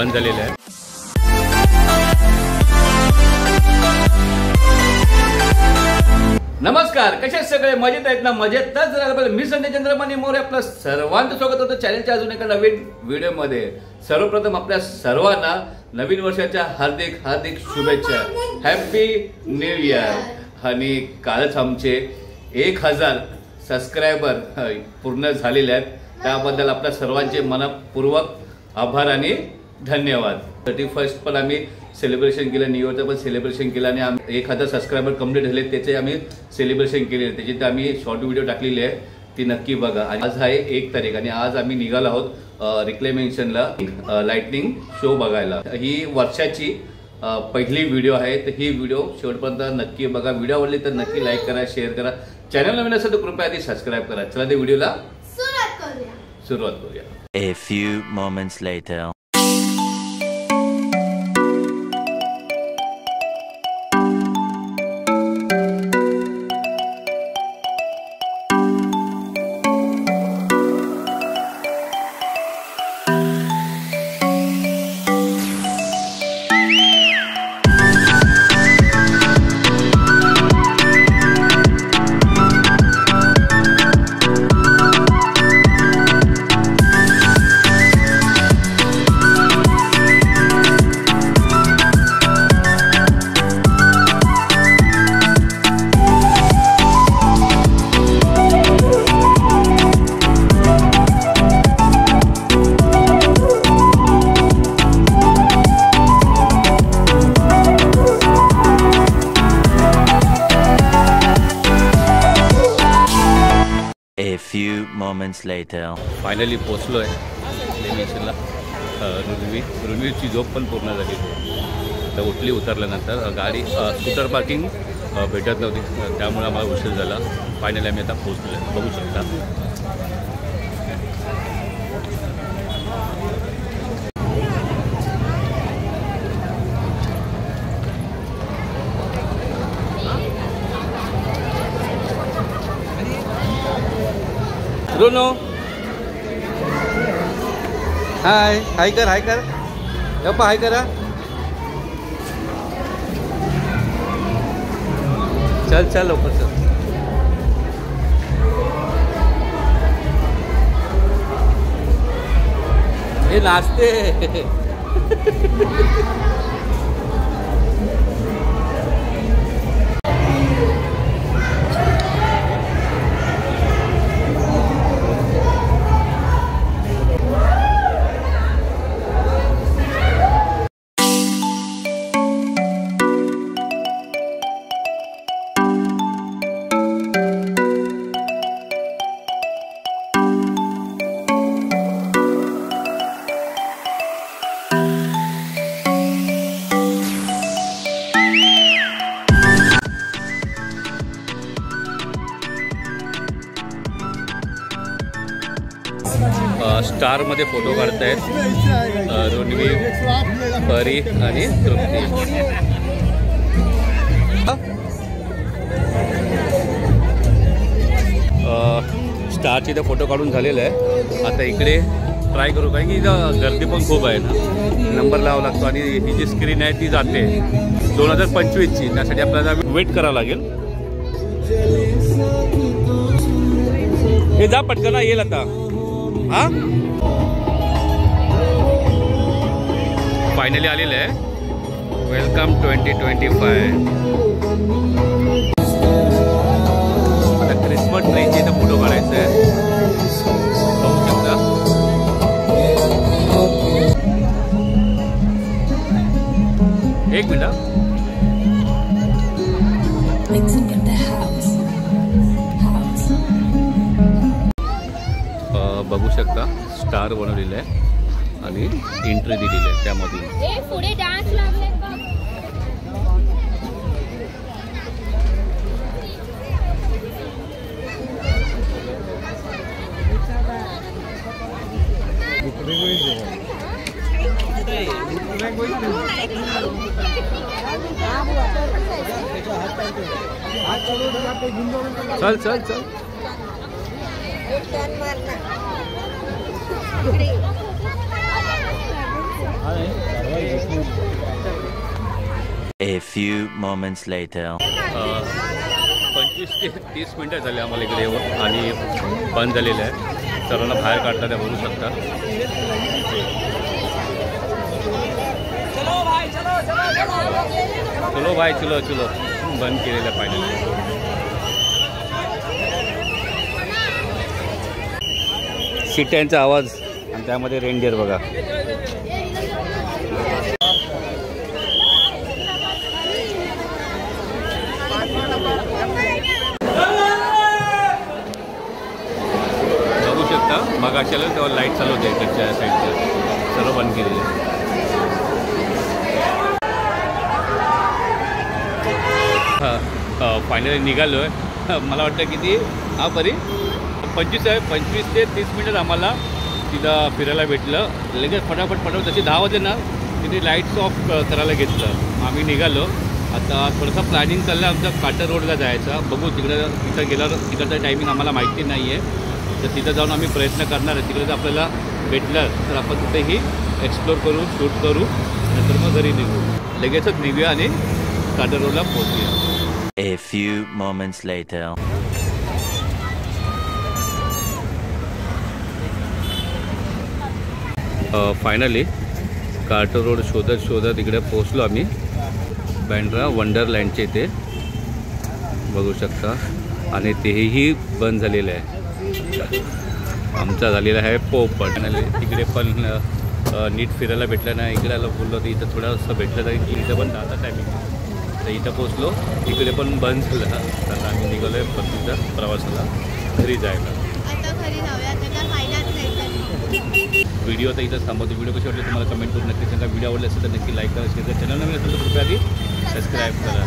छान झालेलं आहे। नमस्कार, कसे सगळे मजेत आहेत ना? मजेतच राहा। मी संजय चंद्रमणी मोरे आपलं सर्वांचं स्वागत होतं चॅनलच्या अजून एका नवीन व्हिडिओमध्ये। सर्वप्रथम आपल्या सर्वांना नवीन वर्षाच्या हार्दिक हार्दिक शुभेच्छा, हॅपी न्यू इयर। आणि कालच आमचे 1000 सबस्क्रायबर पूर्ण झालेले आहेत, त्याबद्दल आपल्या सर्वांचे मनपूर्वक आभार आणि धन्यवाद। 31 पण आम्ही सेलिब्रेशन केलं, न्यू इयरचं पण सेलिब्रेशन केलं आणि 1000 सबस्क्रायबर कंप्लीट झाले त्याचे आम्ही सेलिब्रेशन केले। त्याची तर आम्ही शॉर्ट व्हिडिओ टाकलेली आहे, ती नक्की बघा। आज आहे 1 तारीख आणि आज आम्ही निघालो आहोत रिक्लेमेन्शनला लाइटनिंग शो बघायला। ही वर्षाची पहिली व्हिडिओ आहे, तर ही व्हिडिओ शेवटपर्यंत नक्की बघा। व्हिडिओ आवडली तर नक्की लाईक करा, शेअर करा। चॅनल नवीन असेल तर कृपया आधी सबस्क्राइब करा। चला ते व्हिडिओला सुरुवात करूया। A few moments later. A few moments later. Finally पोचलो आहे रिक्लेमेन्शनला। ऋणवीरची झोप पण पूर्ण झाली, तर उठली उतरल्यानंतर गाडी स्कूटर पार्किंग भेटत नव्हती, त्यामुळे आम्हाला उशीर झाला। फायनली आम्ही आता पोचलो आहे, बघू शकता। रोनो हाय हाय कर, हाय कर गप्पा, हाय करा। चल चल लवकर चल। हे नाचते। स्टार मध्ये फोटो काढतायत रणवीर, परी आणि तृप्ती। स्टारचे तर फोटो काढून झालेला आहे। आता इकडे ट्राय करू, काय की गर्दी पण खूप आहे ना, नंबर लावा लागतो आणि ही जी स्क्रीन आहे ती जाते 2025ची, त्यासाठी आपल्याला वेट करावं लागेल। हे जा पटकन येईल आता। हा फायनली आलेलं आहे। वेलकम 2025। आता क्रिसमस ट्रीचे इथं फोटो काढायचा आहे, बघू शकता। एक मिनिट, बघू शकता स्टार बनवलेलं आहे आणि एंट्री दिलेली आहे त्यामध्ये। पुढे डान्स लागले चल चल चल A few moments later. 25 ते 30 मिनटं झाले आम्हाला इकडे येऊन आणि बंद झालेलं आहे. सर्वांना बाहेर काढता त्या बघू शकता. चलो भाई चलो चलो बंद केलेलं आहे फायनली. शिट्यांचा आवाज आणि त्यामध्ये रेनडिअर बघा. बघू शकता मग अशाला तेव्हा लाईट चालू होते इकडच्या साईडच्या सर्व बंद केलेले. फायनली निघालो आहे. मला वाटतं किती बरी 25 ते 30 मिनिट आम्हाला तिथं फिरायला भेटलं. लगेच फटाफट तशी 10 वाजे ना तिथे लाईट्स ऑफ करायला घेतलं. आम्ही निघालो. आता थोडंसं प्लॅनिंग चाललं आमचं काटर रोडला जायचा. बघू तिथं गेल्यावर तिकडचं टायमिंग आम्हाला माहिती नाही आहे. तर तिथं जाऊन आम्ही प्रयत्न करणार आहे. तिकडे जर आपल्याला भेटलं तर आपण तिथेही एक्सप्लोर करू, शूट करू, नंतर मग घरी निघू. लगेचच निघूया आणि काटर रोडला पोहोचूया. A few moments later. Finally Carter road शोधत इकडे पोहोचलो आम्ही. बँड्रा वंडरलँडचे इथे बघू शकता आणि तेही बंद झालेलं आहे. आमचा झालेला आहे पोपट. तिकडे पण नीट फिरायला भेटलं नाही. इकडे बोललो तर इथं थोडंसं भेटलं तर इथं पण आता टायमिंग. तर इथं पोचलो. इकडे पण बंद झालं. आता आम्ही निघालो आहे परतीच्या प्रवासाला घरी जायला. व्हिडिओ तर इथंच थांबवतो. व्हिडिओ कशी वाटले तुम्हाला कमेंट करून नक्की सांगा. व्हिडिओ आवडले असेल तर नक्की लाईक करा, शेअर करा. चॅनल नवीन असेल तर कृपया आधी सबस्क्राईब करा.